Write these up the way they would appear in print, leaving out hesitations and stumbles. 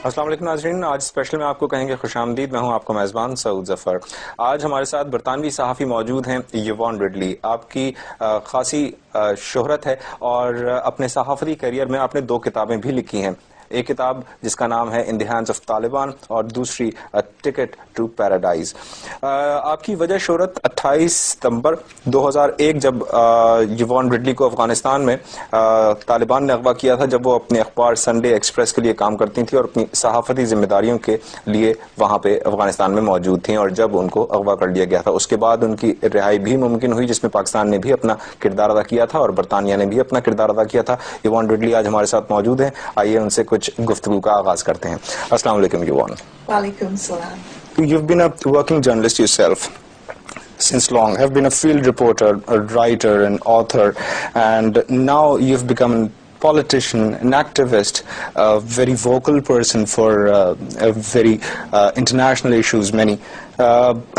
अस्सलाम वालेकुम नाज़रीन, आज स्पेशल में आपको कहेंगे खुशामदीद। मैं हूं आपका मेज़बान सऊद ज़फ़र। आज हमारे साथ बरतानवी सहाफ़ी मौजूद हैं यवॉन रिडली। आपकी खासी शोहरत है और अपने सहाफ़ती करियर में आपने 2 किताबें भी लिखी हैं। एक किताब जिसका नाम है in the hands of Taliban और दूसरी टिकट टू पैराडाइज। आपकी वजह शोहरत 28 सितंबर 2001 जब यवॉन रिडली को अफगानिस्तान में तालिबान ने अगवा किया था, जब वो अपने अखबार संडे एक्सप्रेस के लिए काम करती थी और अपनी सहाफ़ती जिम्मेदारियों के लिए वहाँ पे अफगानिस्तान में मौजूद थी, और जब उनको अगवा कर लिया गया था उसके बाद उनकी रिहाई भी मुमकिन हुई, जिसमें पाकिस्तान ने भी अपना किरदार अदा किया था और बरतानिया ने भी अपना किरदार अदा किया था। यवॉन रिडली आज हमारे साथ मौजूद हैं। आइए उनसे कुछ गुफ्तगू का आगाज करते हैं। अस्सलाम वालेकुम यवॉन। वालेकुम सलाम। You've been a working journalist yourself since long, have been a field reporter, a writer, an author, and now you've become a politician, an activist, a very vocal person for very international issues, many.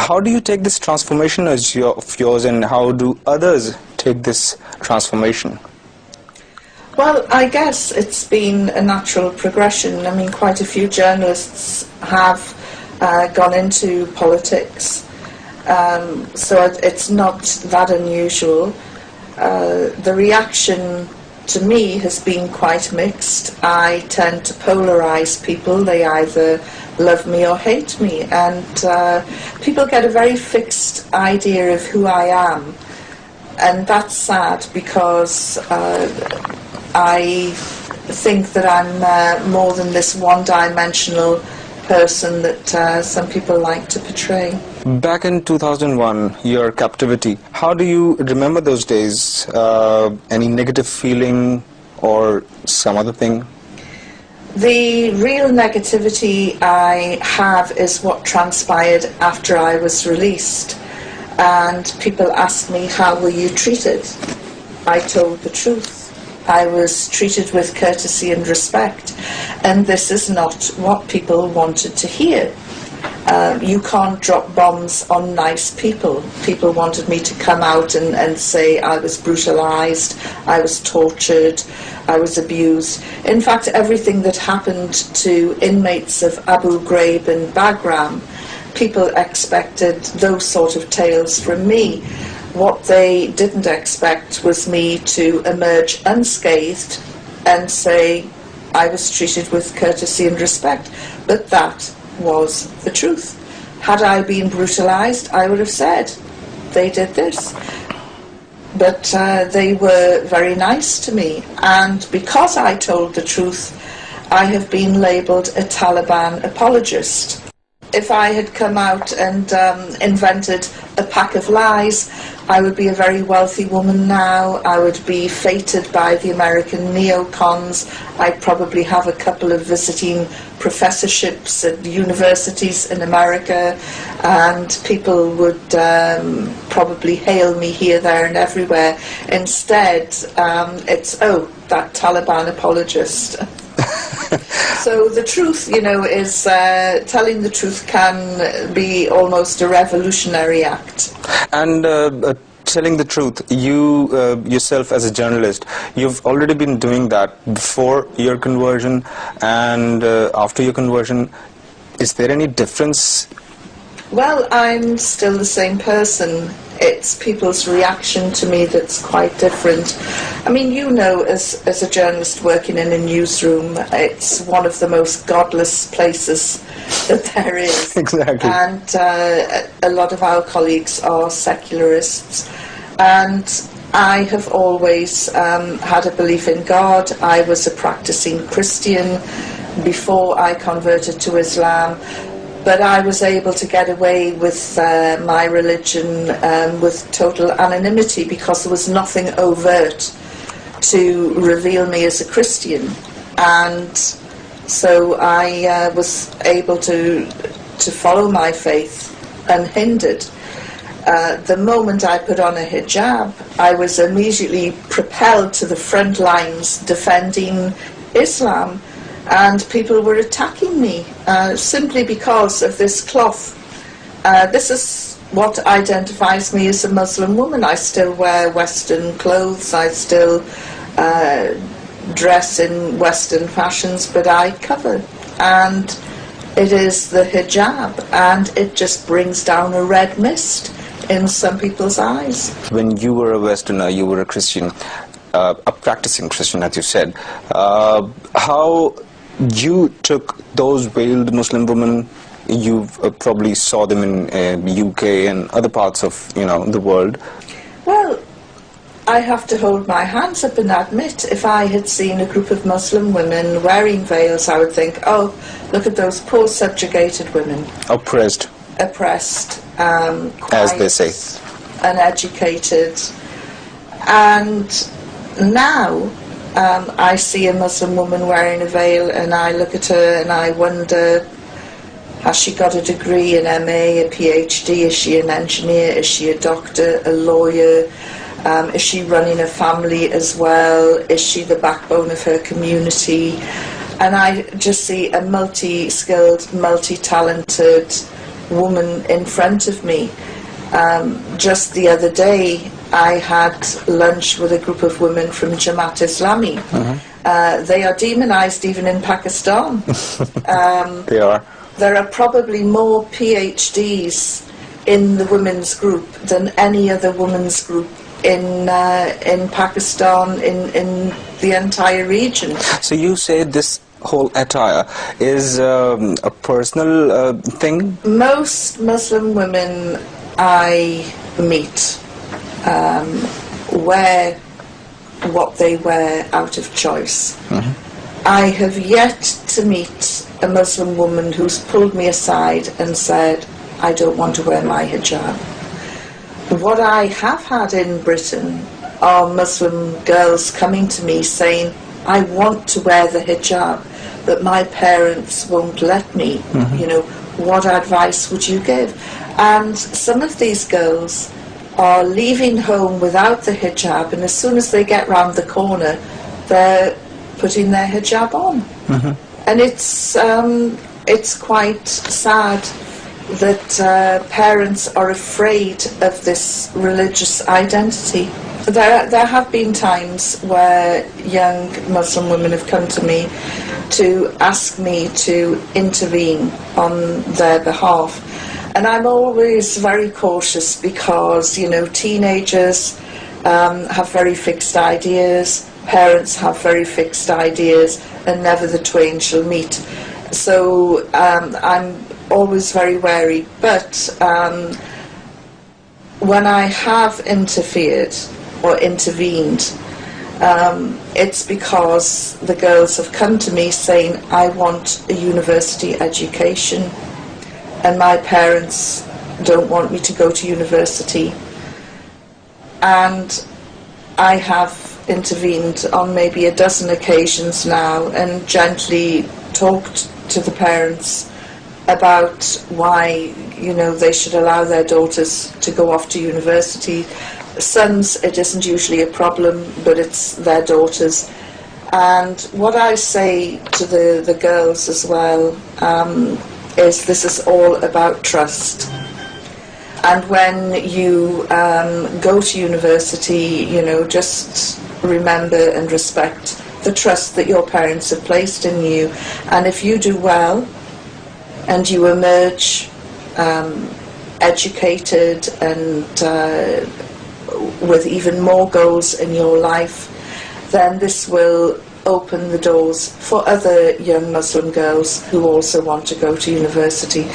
How do you take this transformation of yours, and how do others take this transformation? Well, I guess it's been a natural progression. I mean, quite a few journalists have gone into politics, so it's not that unusual. The reaction to me has been quite mixed. I tend to polarize people. They either love me or hate me, and people get a very fixed idea of who I am, and that's sad because I think that I'm more than this one-dimensional person that some people like to portray. Back in 2001, your captivity, how do you remember those days? Any negative feeling or some other thing? The real negativity I have is what transpired after I was released, and people asked me, how were you treated? I told the truth. I was treated with courtesy and respect, and this is not what people wanted to hear. You can't drop bombs on nice people. People wanted me to come out and say I was brutalized, I was tortured, I was abused. In fact, everything that happened to inmates of Abu Ghraib and Bagram, people expected those sort of tales from me. What they didn't expect was me to emerge unscathed and say I was treated with courtesy and respect. But that was the truth. Had I been brutalized, I would have said, they did this. But they were very nice to me. And because I told the truth, I have been labelled a Taliban apologist. If I had come out and invented a pack of lies, I would be a very wealthy woman now. I would be feted by the American neocons. I'd probably have a couple of visiting professorships at universities in America, and people would probably hail me here, there and everywhere. Instead, it's, oh, that Taliban apologist. So the truth, you know, is telling the truth can be almost a revolutionary act. And telling the truth, you yourself as a journalist, you've already been doing that before your conversion and after your conversion. Is there any difference? Well, I'm still the same person. It's people's reaction to me that's quite different. I mean, you know, as a journalist working in a newsroom, it's one of the most godless places that there is. Exactly. And a lot of our colleagues are secularists. And I have always had a belief in God. I was a practicing Christian before I converted to Islam. But I was able to get away with my religion with total anonymity because there was nothing overt to reveal me as a Christian. And so I was able to follow my faith unhindered. The moment I put on a hijab, I was immediately propelled to the front lines defending Islam. and people were attacking me simply because of this cloth. This is what identifies me as a Muslim woman. I still wear Western clothes, I still dress in Western fashions, but I cover. And it is the hijab, and it just brings down a red mist in some people's eyes. When you were a Westerner, you were a Christian, a practicing Christian, as you said. How you took those veiled Muslim women? You probably saw them in UK and other parts of the world. Well, I have to hold my hands up and admit, if I had seen a group of Muslim women wearing veils, I would think, oh, look at those poor subjugated women. Oppressed, quiet, as they say, uneducated. And now I see a Muslim woman wearing a veil, and I look at her and I wonder, has she got a degree, an MA, a PhD? Is she an engineer? Is she a doctor, a lawyer? Is she running a family as well? Is she the backbone of her community? And I just see a multi-skilled, multi-talented woman in front of me. Just the other day, I had lunch with a group of women from Jamaat Islamic. They are demonized even in Pakistan. They are. There are probably more PhDs in the women's group than any other women's group in Pakistan, in the entire region. So you say this whole attire is a personal thing? Most Muslim women I meet wear what they wear out of choice. I have yet to meet a Muslim woman who's pulled me aside and said, I don't want to wear my hijab. What I have had in Britain are Muslim girls coming to me saying, I want to wear the hijab, but my parents won't let me. What advice would you give? And some of these girls are leaving home without the hijab, and as soon as they get round the corner, they're putting their hijab on. And it's quite sad that parents are afraid of this religious identity. There have been times where young Muslim women have come to me to ask me to intervene on their behalf. And I'm always very cautious because, teenagers have very fixed ideas, parents have very fixed ideas, and never the twain shall meet. So I'm always very wary. But when I have interfered or intervened, it's because the girls have come to me saying, I want a university education, and my parents don't want me to go to university. And I have intervened on maybe a dozen occasions now and gently talked to the parents about why, they should allow their daughters to go off to university. Sons, it isn't usually a problem, but it's their daughters. And what I say to the girls as well is this is all about trust. And when you go to university, just remember and respect the trust that your parents have placed in you. And if you do well and you emerge educated and with even more goals in your life, then this will open the doors for other young Muslim girls who also want to go to university.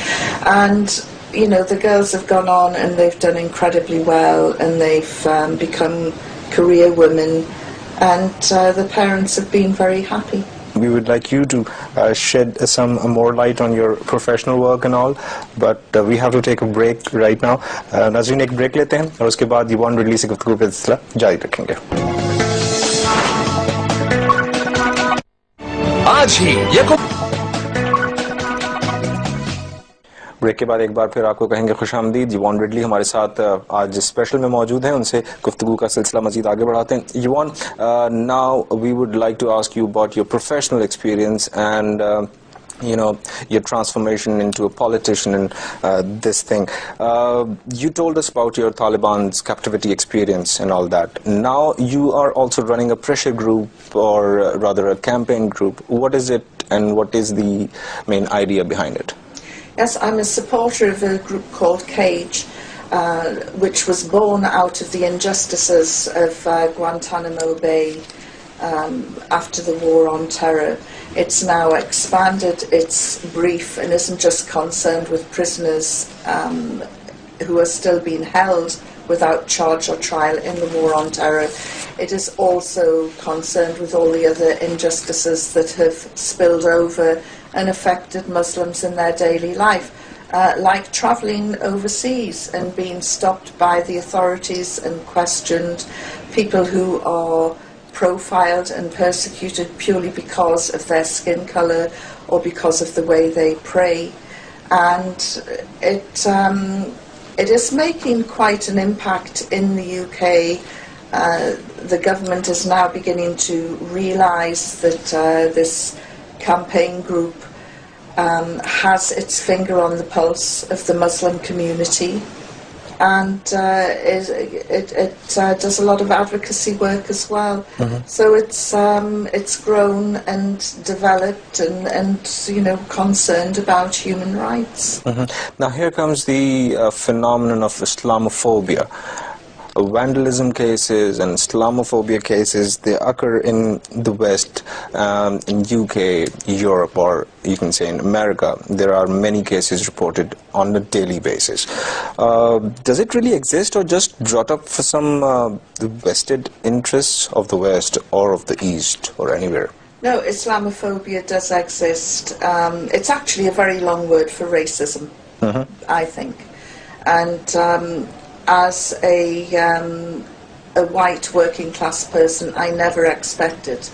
And the girls have gone on and they've done incredibly well, and they've become career women, and the parents have been very happy. We would like you to shed some more light on your professional work and all, but we have to take a break right now. नाज़रीन, एक break लेते हैं और उसके बाद Yvonne Ridley से गुफ्तगू का सिलसिला जारी रखेंगे. आज ही ये ब्रेक के बाद एक बार फिर आपको कहेंगे खुशामदीद। यवॉन रिडली हमारे साथ आज स्पेशल में मौजूद हैं, उनसे गुफ्तगू का सिलसिला मजीद आगे बढ़ाते हैं। Yvonne, now we would like to ask you about your professional experience and your transformation into a politician and this thing. You told us about your Taliban's captivity experience and all that. Now you are also running a pressure group, or rather a campaign group. What is it and what is the main idea behind it? Yes, I'm a supporter of a group called CAGE, which was born out of the injustices of Guantanamo Bay after the war on terror. It's now expanded its brief and isn't just concerned with prisoners who are still being held without charge or trial in the war on terror. It is also concerned with all the other injustices that have spilled over and affected Muslims in their daily life, like travelling overseas and being stopped by the authorities and questioned, people who are profiled and persecuted purely because of their skin colour or because of the way they pray. And it is making quite an impact in the UK. The government is now beginning to realise that this campaign group has its finger on the pulse of the Muslim community, and it does a lot of advocacy work as well. So it's grown and developed and concerned about human rights. Now here comes the phenomenon of Islamophobia. Vandalism cases and Islamophobia cases, they occur in the West, in UK, Europe, or you can say in America. There are many cases reported on a daily basis. Does it really exist, or just brought up for some vested interests of the West or of the East or anywhere? No, Islamophobia does exist. It's actually a very long word for racism, I think. And as a white working class person, I never expected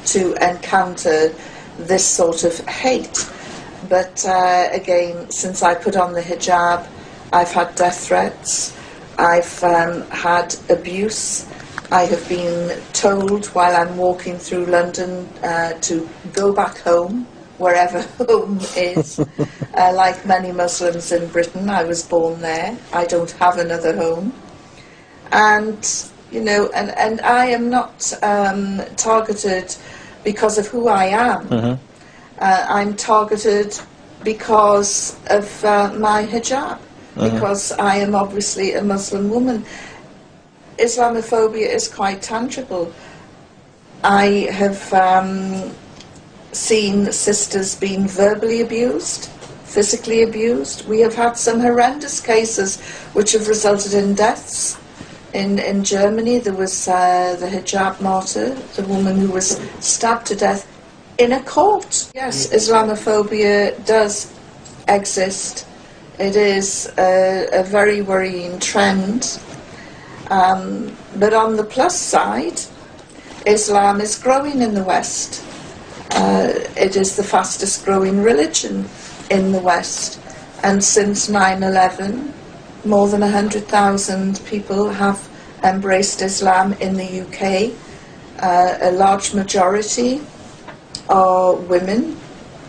to encounter this sort of hate. But again, since I put on the hijab, I've had death threats, I've had abuse, I have been told while I'm walking through London to go back home, wherever home is. Like many Muslims in Britain, I was born there. I don't have another home. And, and I am not targeted because of who I am. I'm targeted because of my hijab, because I am obviously a Muslim woman. Islamophobia is quite tangible. I have seen sisters being verbally abused, physically abused. We have had some horrendous cases which have resulted in deaths. In Germany, there was the hijab martyr, the woman who was stabbed to death in a court. Yes, Islamophobia does exist. It is a very worrying trend. But on the plus side, Islam is growing in the West. It is the fastest growing religion in the West, and since 9/11 more than 100,000 people have embraced Islam in the UK. A large majority are women,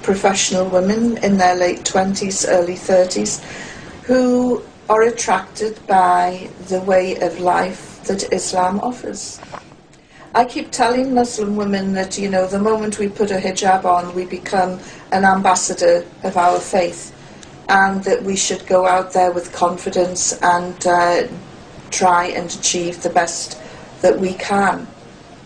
professional women in their late 20s, early 30s, who are attracted by the way of life that Islam offers. I keep telling Muslim women that, the moment we put a hijab on, we become an ambassador of our faith, and that we should go out there with confidence and try and achieve the best that we can,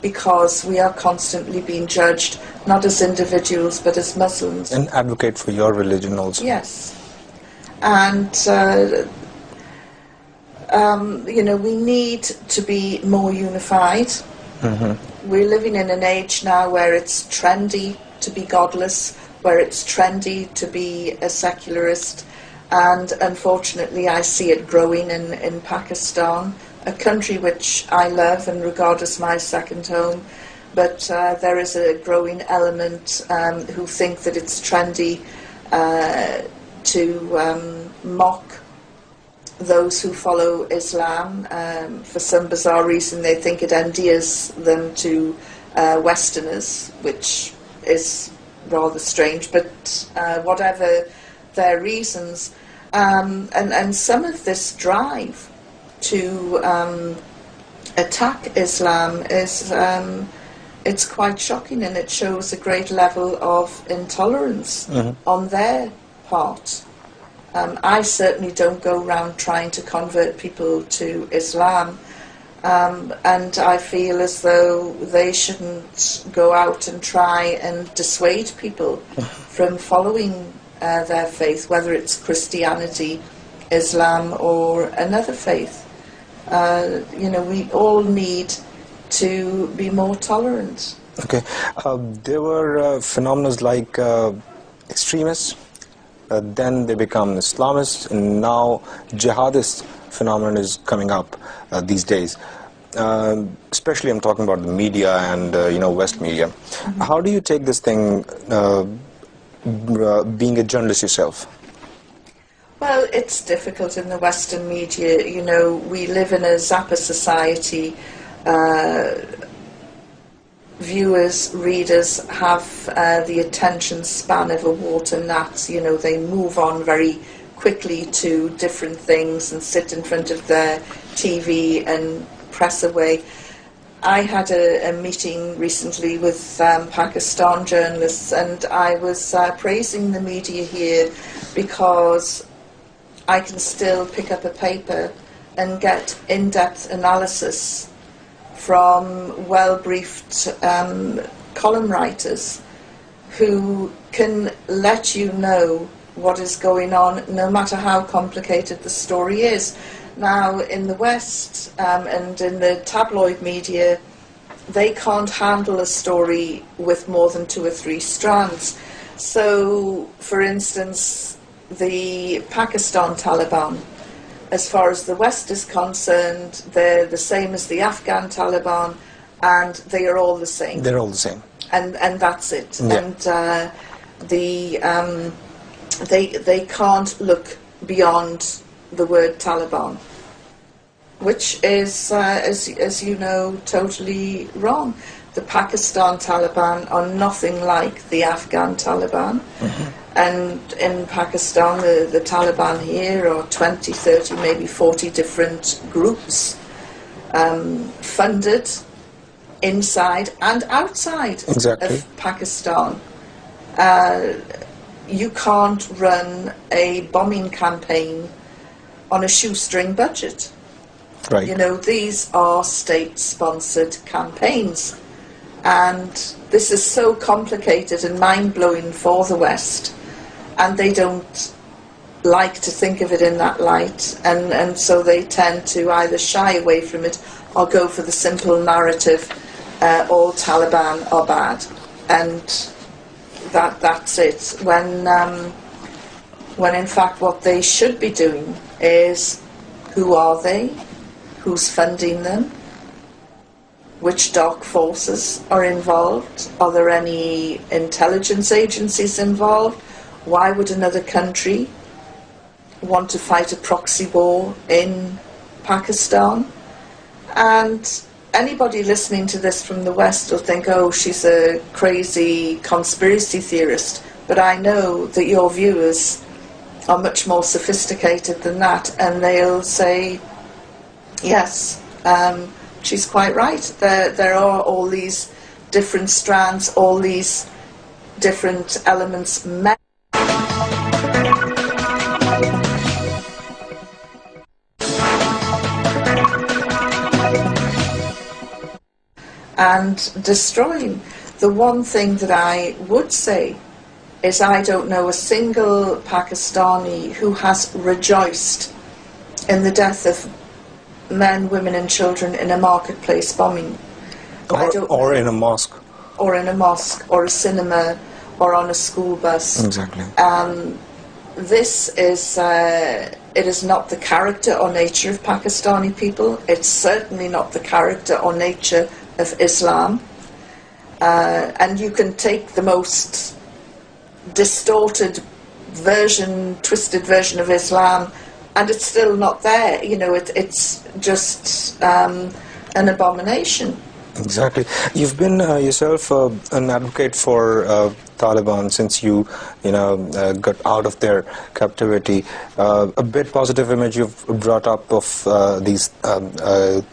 because we are constantly being judged, not as individuals, but as Muslims. And advocate for your religion also. Yes. And, we need to be more unified. We're living in an age now where it's trendy to be godless, where it's trendy to be a secularist, and unfortunately I see it growing in Pakistan, a country which I love and regard as my second home, but there is a growing element who think that it's trendy to mock those who follow Islam. For some bizarre reason, they think it endears them to Westerners, which is rather strange, but whatever their reasons. And some of this drive to attack Islam is it's quite shocking, and it shows a great level of intolerance on their part. I certainly don't go around trying to convert people to Islam, and I feel as though they shouldn't go out and try and dissuade people from following their faith, whether it's Christianity, Islam, or another faith. We all need to be more tolerant. Okay. There were phenomena like extremists, then they become Islamists, and now jihadist phenomenon is coming up these days. Especially I'm talking about the media and West media. How do you take this thing, being a journalist yourself? Well, it's difficult in the Western media. We live in a Zappa society. Viewers, readers have the attention span of a water gnat. They move on very quickly to different things and sit in front of their TV and press away. I had a meeting recently with Pakistan journalists, and I was praising the media here because I can still pick up a paper and get in-depth analysis from well-briefed column writers who can let you know what is going on, no matter how complicated the story is. Now, in the West and in the tabloid media, they can't handle a story with more than 2 or 3 strands. So, for instance, the Pakistan Taliban, as far as the West is concerned, they're the same as the Afghan Taliban, and they are all the same. They're all the same. And that's it. Yeah. And they can't look beyond the word Taliban, which is, as you know, totally wrong. The Pakistan Taliban are nothing like the Afghan Taliban. And in Pakistan, the Taliban here are 20, 30, maybe 40 different groups, funded inside and outside of Pakistan. You can't run a bombing campaign on a shoestring budget. Right. These are state-sponsored campaigns. And this is so complicated and mind-blowing for the West. And they don't like to think of it in that light. And so they tend to either shy away from it or go for the simple narrative, all Taliban are bad. And that's it. When in fact what they should be doing is, who are they? Who's funding them? Which dark forces are involved? Are there any intelligence agencies involved? Why would another country want to fight a proxy war in Pakistan? And anybody listening to this from the West will think, oh, she's a crazy conspiracy theorist. But I know that your viewers are much more sophisticated than that, and they'll say, yes, she's quite right. There are all these different strands, all these different elements. And destroying. The one thing that I would say is I don't know a single Pakistani who has rejoiced in the death of men, women and children in a marketplace bombing. Or in a mosque. Or in a mosque, or a cinema, or on a school bus. Exactly. This is, it is not the character or nature of Pakistani people. It's certainly not the character or nature of Islam. And you can take the most distorted twisted version of Islam, and it's still not there. You know, it's just an abomination. Exactly. You've been yourself an advocate for Taliban since you got out of their captivity. A bit positive image you've brought up of these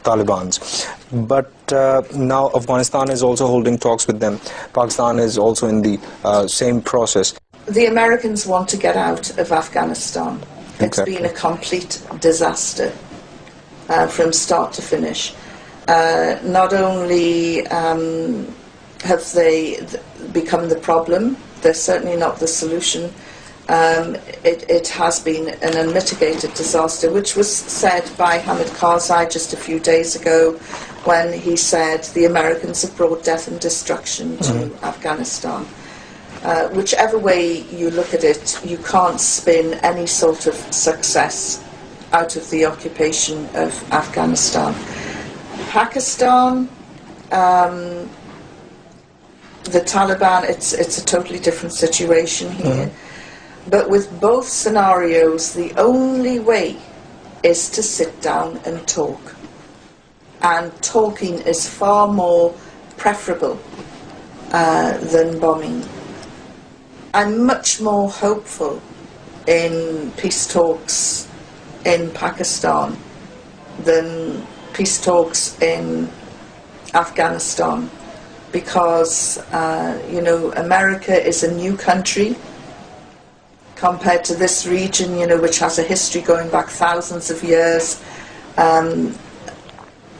Talibans. But now Afghanistan is also holding talks with them. Pakistan is also in the same process. The Americans want to get out of Afghanistan. It's been a complete disaster from start to finish. Not only have they become the problem, they're certainly not the solution. It has been an unmitigated disaster, which was said by Hamid Karzai just a few days ago when he said the Americans have brought death and destruction to Afghanistan. Whichever way you look at it, you can't spin any sort of success out of the occupation of Afghanistan. Pakistan, the Taliban, it's a totally different situation here. But with both scenarios, the only way is to sit down and talk. And talking is far more preferable than bombing. I'm much more hopeful in peace talks in Pakistan than peace talks in Afghanistan, because America is a new country compared to this region, which has a history going back thousands of years.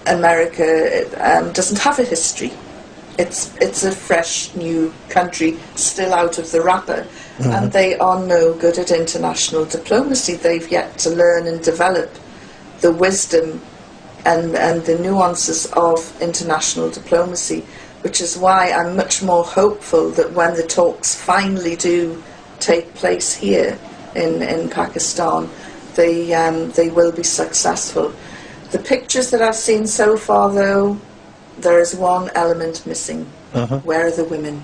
America doesn't have a history. It's a fresh new country, still out of the wrapper, and they are no good at international diplomacy. They've yet to learn and develop the wisdom and the nuances of international diplomacy, which is why I'm much more hopeful that when the talks finally do take place here in Pakistan, they will be successful. The pictures that I've seen so far, though, there is one element missing. Where are the women?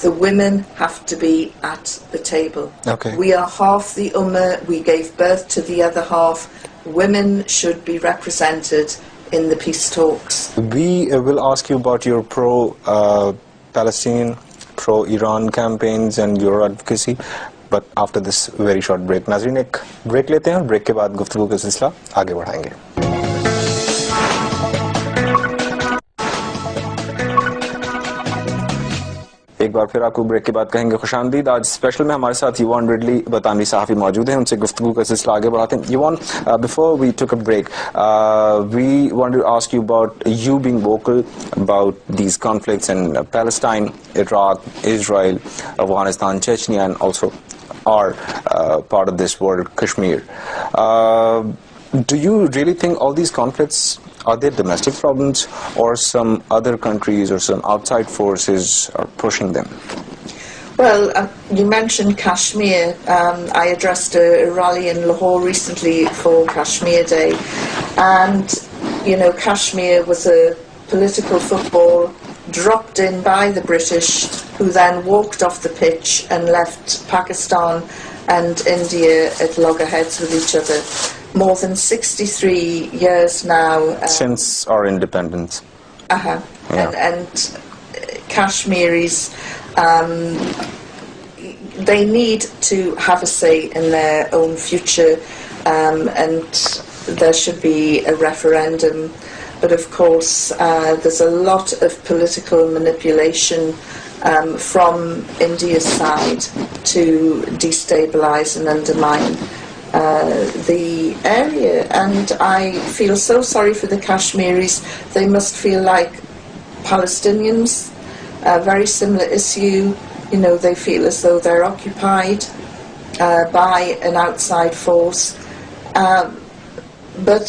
The women have to be at the table. Okay. We are half the ummah, we gave birth to the other half. Women should be represented in the peace talks. We will ask you about your pro-Palestinian, pro-Iran campaigns and your advocacy, but after this very short break. नाज़रीन एक break लेते हैं और break के बाद गुफ्तगू का सिलसिला आगे बढ़ाएंगे. एक बार फिर आपको ब्रेक के बाद कहेंगे खुशामदीद. आज स्पेशल में हमारे साथ यूवॉन रिडली बरतानवी सहाफ़ी मौजूद हैं. उनसे गुफ्तगू का सिलसिला आगे बढ़ाते हैं. Yvonne, before we took a break, we wanted to ask you about you being vocal about these conflicts in Palestine, Iraq, Israel, Afghanistan, Chechnya, and also our part of this world, Kashmir. Do you really think all these conflicts, are they domestic problems, or some other countries or some outside forces are pushing them? Well, you mentioned Kashmir. I addressed a rally in Lahore recently for Kashmir Day, and Kashmir was a political football dropped in by the British, who then walked off the pitch and left Pakistan and India at loggerheads with each other. More than 63 years now. Since our independence. Yeah. And Kashmiris, they need to have a say in their own future, and there should be a referendum. But of course, there's a lot of political manipulation from India's side to destabilise and undermine the area. And I feel so sorry for the Kashmiris. They must feel like Palestinians, a very similar issue. They feel as though they're occupied by an outside force. But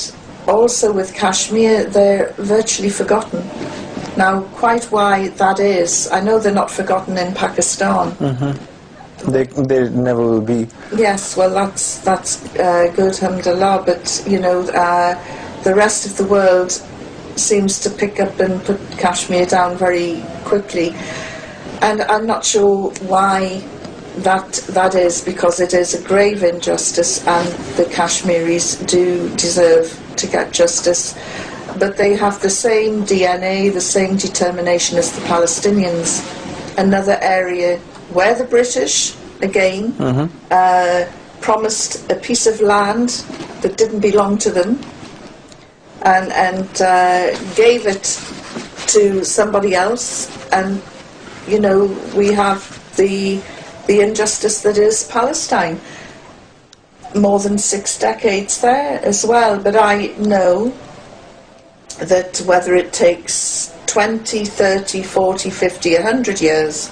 also with Kashmir, they're virtually forgotten. Now, quite why that is, I know they're not forgotten in Pakistan. They never will be. Yes, well, that's good, alhamdulillah, but, the rest of the world seems to pick up and put Kashmir down very quickly. And I'm not sure why that is because it is a grave injustice, and the Kashmiris do deserve to get justice. But they have the same DNA, the same determination as the Palestinians. Another area where the British, again, promised a piece of land that didn't belong to them, and gave it to somebody else. And, you know, we have the injustice that is Palestine. More than 6 decades there as well. But I know that whether it takes 20, 30, 40, 50, 100 years,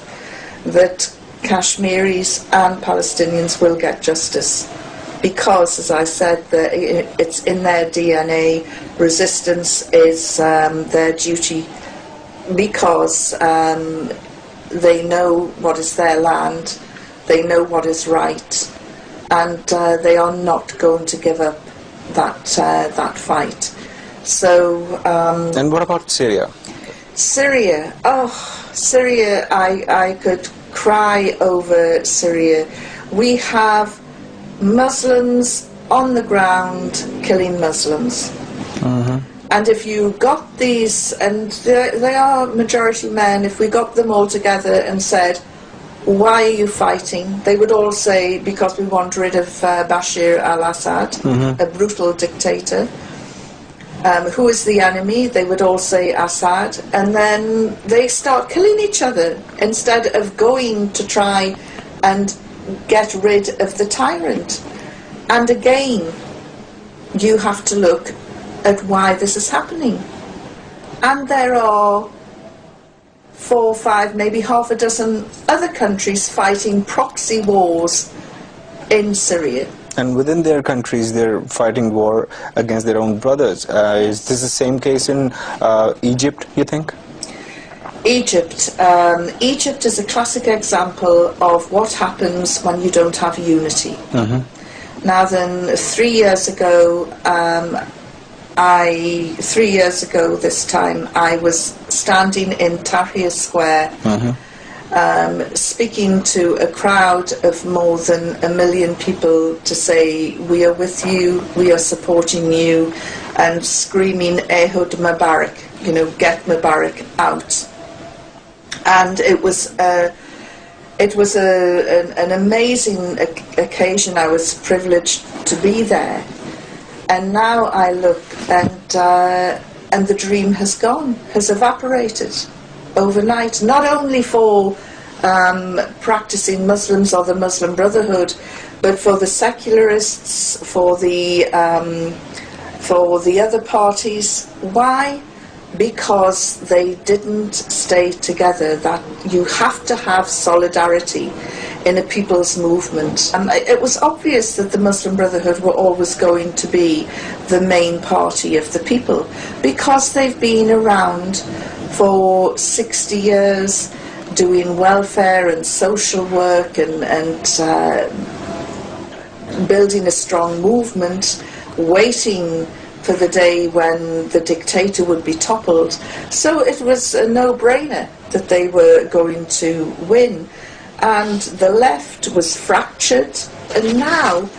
that Kashmiris and Palestinians will get justice. Because, as I said, it's in their DNA. Resistance is their duty, because they know what is their land, they know what is right, and they are not going to give up that fight. So. And what about Syria? Syria, Syria! I could cry over Syria. We have Muslims on the ground killing Muslims. And if you got these, and they are majority men, if we got them all together and said, why are you fighting? They would all say, because we want rid of Bashar al-Assad, a brutal dictator. Who is the enemy? They would all say Assad. And then they start killing each other instead of going to try and get rid of the tyrant. And again, you have to look at why this is happening. And there are 4, 5, maybe half a dozen other countries fighting proxy wars in Syria. And within their countries, they're fighting war against their own brothers. Is this the same case in Egypt, you think? Egypt. Egypt is a classic example of what happens when you don't have unity. Now then, 3 years ago, 3 years ago this time, I was standing in Tahrir Square, speaking to a crowd of more than 1 million people to say, we are with you, we are supporting you, and screaming, Ehud Mubarak, you know, get Mubarak out. And it was an amazing occasion. I was privileged to be there. And now I look, and the dream has gone, has evaporated overnight, not only for practicing Muslims or the Muslim Brotherhood, but for the secularists, for the other parties. Why? Because they didn't stay together. That you have to have solidarity in a people's movement. It was obvious that the Muslim Brotherhood were always going to be the main party of the people, because they've been around for 60 years doing welfare and social work and building a strong movement, waiting for the day when the dictator would be toppled. So it was a no-brainer that they were going to win. And the left was fractured, and now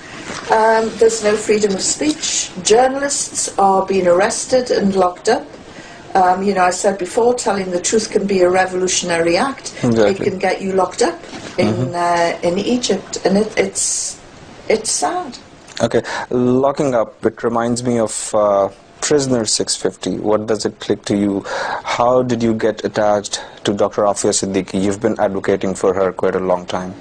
there's no freedom of speech. Journalists are being arrested and locked up. You know, I said before, telling the truth can be a revolutionary act. Exactly. It can get you locked up in Egypt, and it's sad. Okay, locking up, it reminds me of Prisoner 650. What does it click to you? How did you get attached to Dr. Afia Siddiqui? You've been advocating for her quite a long time.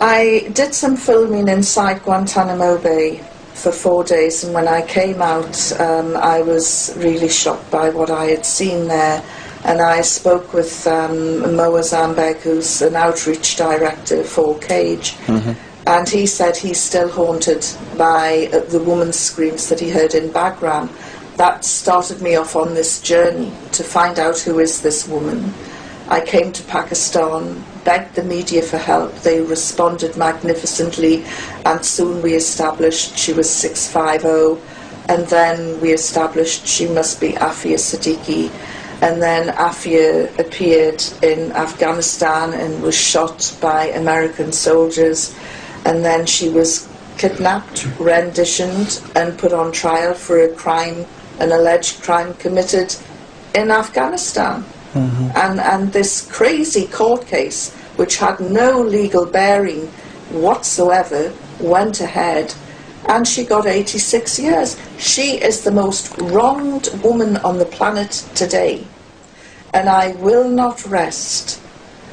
I did some filming inside Guantanamo Bay for 4 days, and when I came out, I was really shocked by what I had seen there. And I spoke with Moa Zambeg, who's an outreach director for Cage. And he said he's still haunted by the woman's screams that he heard in Bagram. That started me off on this journey to find out who is this woman. I came to Pakistan, begged the media for help. They responded magnificently, and soon we established she was 650, and then we established she must be Afia Siddiqui. And then Afia appeared in Afghanistan and was shot by American soldiers. And then she was kidnapped, renditioned, and put on trial for a crime, an alleged crime committed in Afghanistan. And this crazy court case, which had no legal bearing whatsoever, went ahead, and she got 86 years. She is the most wronged woman on the planet today. And I will not rest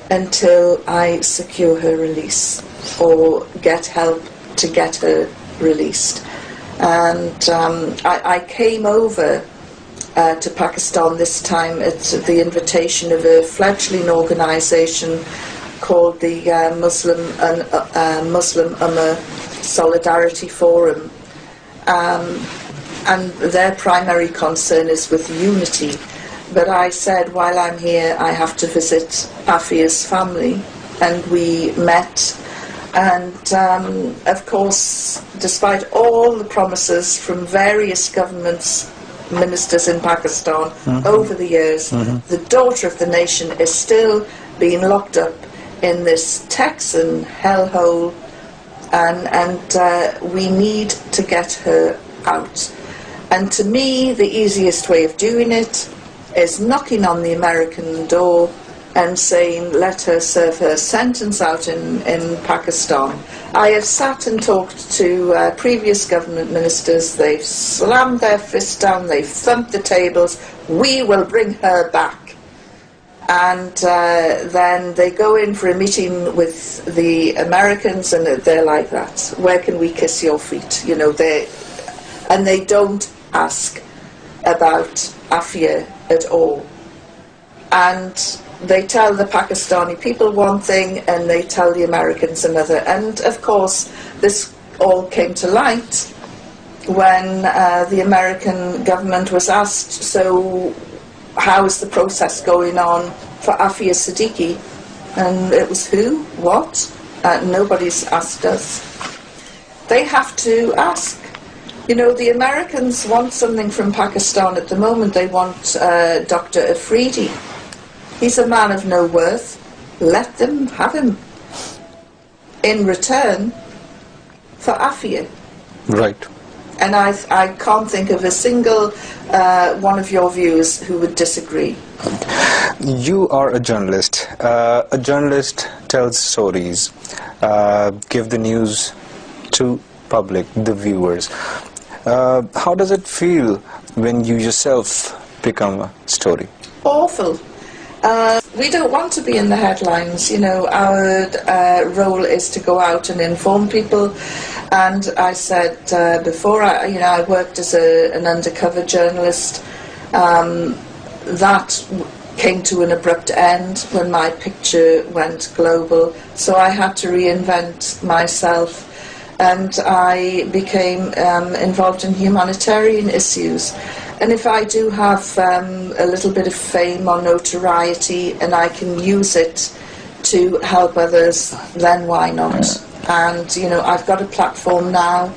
until I secure her release or get help to get her released. And I came over to Pakistan this time at the invitation of a fledgling organisation called the Muslim Ummah Solidarity Forum. And their primary concern is with unity. But I said, while I'm here, I have to visit Afia's family. And we met. And, of course, despite all the promises from various governments, ministers in Pakistan over the years, the daughter of the nation is still being locked up in this Texan hellhole. And we need to get her out. And to me, the easiest way of doing it is knocking on the American door and saying, let her serve her sentence out in Pakistan. I have sat and talked to previous government ministers. They've slammed their fists down, they've thumped the tables. We will bring her back. And then they go in for a meeting with the Americans, and they're like that. Where can we kiss your feet? You know, and they don't ask about Afia at all. And they tell the Pakistani people one thing and they tell the Americans another. And of course this all came to light when the American government was asked, so how is the process going on for Afia Siddiqui? And it was who? What? Nobody's asked us. They have to ask. You know, the Americans want something from Pakistan at the moment. They want Dr. Afridi. He's a man of no worth. Let them have him. In return for Afia. Right. And I can't think of a single one of your viewers who would disagree. You are a journalist. A journalist tells stories, give the news to public, the viewers. How does it feel when you yourself become a story? Awful. We don't want to be in the headlines. You know, our role is to go out and inform people. And I said before, I worked as an undercover journalist. That came to an abrupt end when my picture went global. So I had to reinvent myself. And I became involved in humanitarian issues. And if I do have a little bit of fame or notoriety and I can use it to help others, then why not? And, you know, I've got a platform now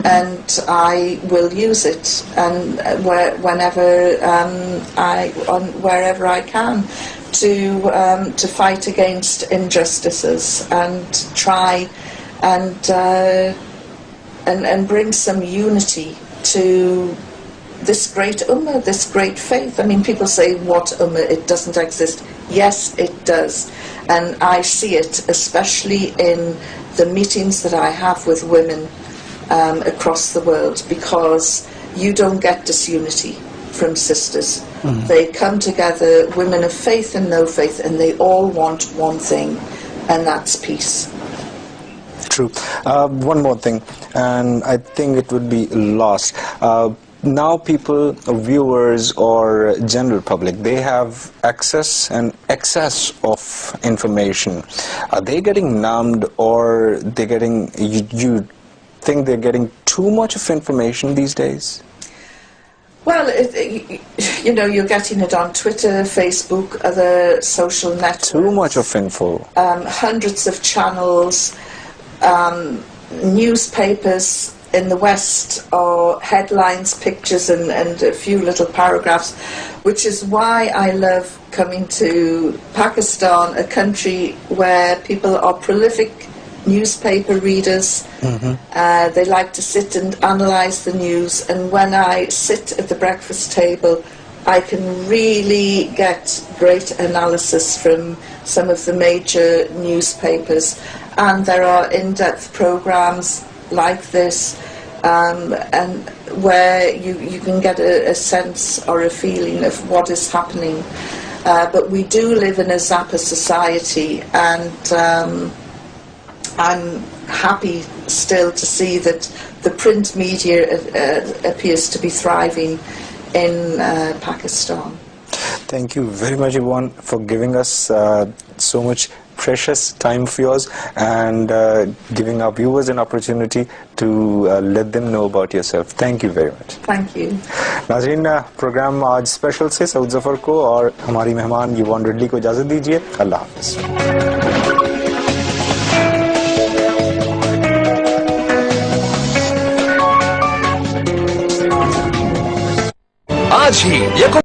and I will use it, and wherever I can to fight against injustices and try and bring some unity to this great ummah, this great faith. I mean, people say, what ummah? It doesn't exist. Yes, it does. And I see it, especially in the meetings that I have with women across the world, because you don't get disunity from sisters. They come together, women of faith and no faith, and they all want one thing, and that's peace. True. One more thing, and I think it would be lost. Now people, viewers or general public, they have access and excess of information. Are they getting numbed, or they getting, you think they're getting too much of information these days? Well, you know, you're getting it on Twitter, Facebook, other social networks. Too much of info. Hundreds of channels, newspapers, in the West are headlines, pictures, and a few little paragraphs, which is why I love coming to Pakistan, a country where people are prolific newspaper readers. They like to sit and analyse the news, and when I sit at the breakfast table, I can really get great analysis from some of the major newspapers, and there are in-depth programmes like this, and where you can get a sense or a feeling of what is happening. But we do live in a Zappa society, and I'm happy still to see that the print media appears to be thriving in Pakistan. Thank you very much, Yvonne, for giving us so much precious time of yours and giving our viewers an opportunity to let them know about yourself. Thank you very much. Thank you. नाज़रीन, programme आज special से सऊद ज़फ़र को और हमारी मेहमान युवान Ridley को इजाज़त दीजिए। अल्लाह हाफ़िज़। आज ही ये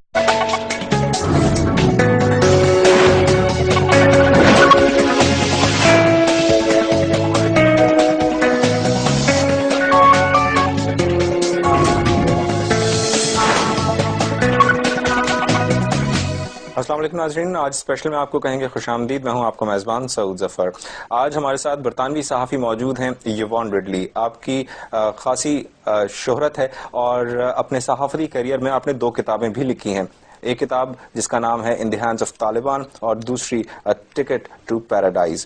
अस्सलाम वालेकुम नाज़रीन, आज स्पेशल में आपको कहेंगे खुशामदीद। मैं हूं आपका मेज़बान सऊद ज़फ़र। आज हमारे साथ बरतानवी सहाफ़ी मौजूद हैं यवॉन रिडली। आपकी खासी शोहरत है और अपने सहाफ़ती करियर में आपने 2 किताबें भी लिखी हैं। एक किताब जिसका नाम है in the hands of Taliban और दूसरी टिकट टू पैराडाइज।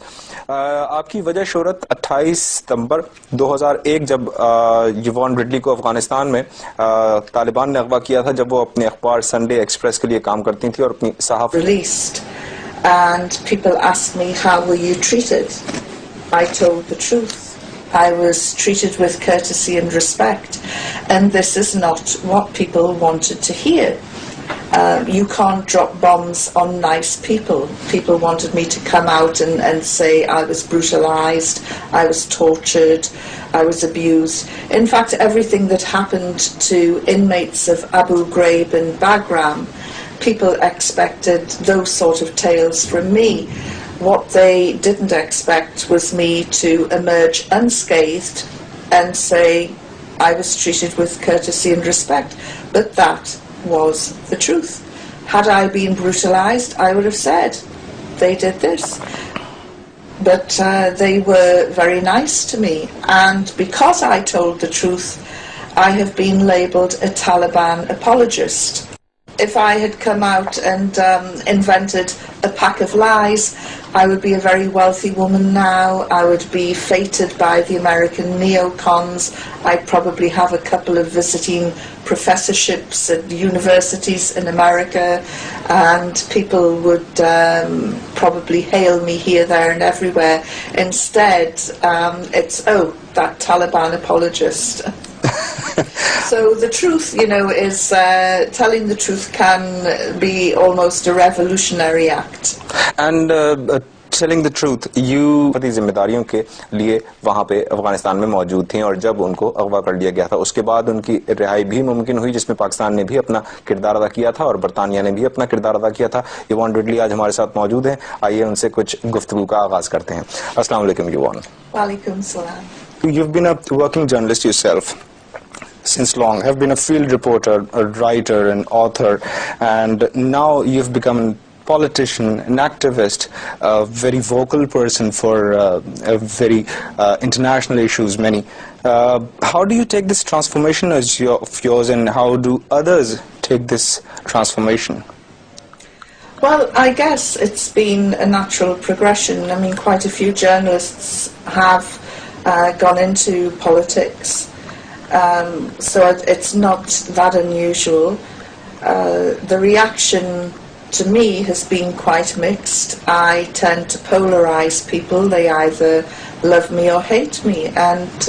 आपकी वजह शोहरत 28 सितंबर 2001 जब यवॉन रिडली को अफगानिस्तान में तालिबान ने अगवा किया था, जब वो अपने अखबार संडे एक्सप्रेस के लिए काम करती थी और अपनी सहाफ़ Released, and people asked me, how were you treated? I told the truth. I was treated with courtesy and respect, and this is not what people wanted to hear. You can't drop bombs on nice people. People wanted me to come out and say I was brutalized, I was tortured, I was abused. In fact, everything that happened to inmates of Abu Ghraib and Bagram, people expected those sort of tales from me. What they didn't expect was me to emerge unscathed and say I was treated with courtesy and respect. But that was the truth. Had I been brutalized, I would have said they did this. But they were very nice to me, and because I told the truth, I have been labelled a Taliban apologist. If I had come out and invented a pack of lies, I would be a very wealthy woman now. I would be feted by the American neocons. I'd probably have a couple of visiting professorships at universities in America, and people would probably hail me here, there and everywhere. Instead, it's, oh, that Taliban apologist. So the truth, you know, is telling the truth can be almost a revolutionary act. And telling the truth, you अपनी जिम्मेदारियों के लिए वहाँ पे अफगानिस्तान में मौजूद थी, और जब उनको अगवा कर लिया गया था उसके बाद उनकी रिहाई भी मुमकिन हुई, जिसमें पाकिस्तान ने भी अपना किरदार अदा किया था और बरतानिया ने भी अपना किरदार अदा किया था। यवॉन रिडली आज हमारे साथ मौजूद हैं, आइए उनसे कुछ गुफ्तगू का आगाज करते हैं। अस्सलाम वालेकुम यवॉन। Walaikum salam. You've been a working journalist yourself since long, have been a field reporter, a writer, an author, and now you've become a politician, an activist, a very vocal person for very international issues, many. How do you take this transformation of yours, and how do others take this transformation? Well, I guess it's been a natural progression. I mean, quite a few journalists have gone into politics. So it's not that unusual. The reaction to me has been quite mixed. I tend to polarize people. They either love me or hate me, and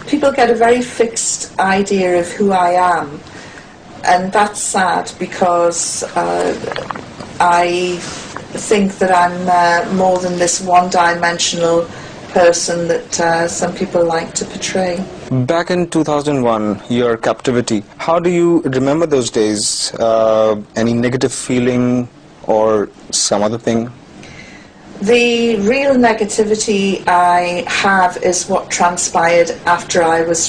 people get a very fixed idea of who I am, and that's sad because I think that I'm more than this one-dimensional person that some people like to portray. Back in 2001, your captivity, how do you remember those days? Any negative feeling or some other thing? The real negativity I have is what transpired after I was